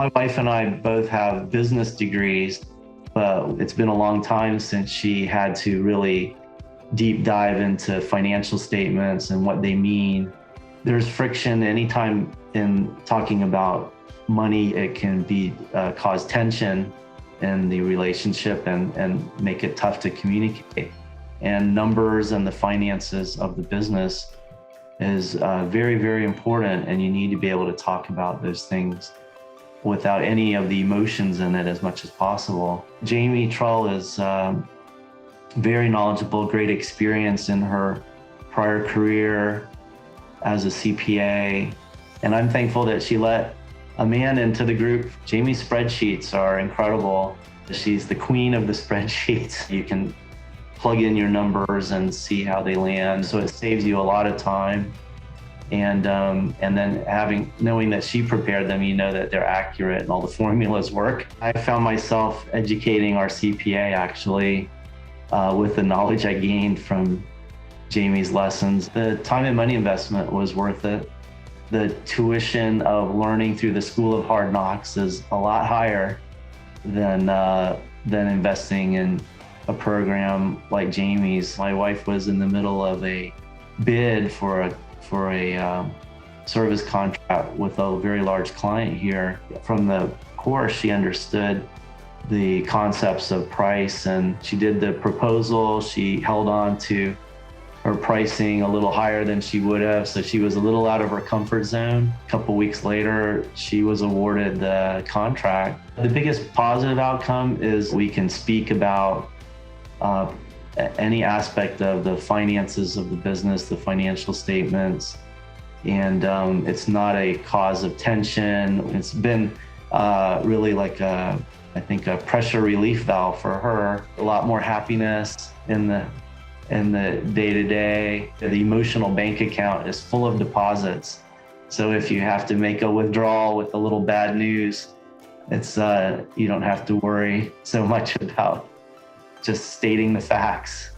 My wife and I both have business degrees, but it's been a long time since she had to really deep dive into financial statements and what they mean. There's friction anytime in talking about money. It can be cause tension in the relationship and make it tough to communicate. And numbers and the finances of the business is very, very important, and you need to be able to talk about those things without any of the emotions in it as much as possible. Jamie Trull is very knowledgeable, great experience in her prior career as a CPA. And I'm thankful that she let a man into the group. Jamie's spreadsheets are incredible. She's the queen of the spreadsheets. You can plug in your numbers and see how they land. So it saves you a lot of time. And then knowing that she prepared them, you know that they're accurate and all the formulas work. I found myself educating our CPA actually with the knowledge I gained from Jamie's lessons. The time and money investment was worth it. The tuition of learning through the School of Hard Knocks is a lot higher than investing in a program like Jamie's. My wife was in the middle of a bid for a service contract with a very large client here. From the course, she understood the concepts of price, and she did the proposal. She held on to her pricing a little higher than she would have, so she was a little out of her comfort zone. A couple weeks later, she was awarded the contract. The biggest positive outcome is we can speak about any aspect of the finances of the business, the financial statements, and it's not a cause of tension. It's been really like I think a pressure relief valve for her. A lot more happiness in the day-to-day. The emotional bank account is full of deposits. So if you have to make a withdrawal with a little bad news, it's you don't have to worry so much about just stating the facts.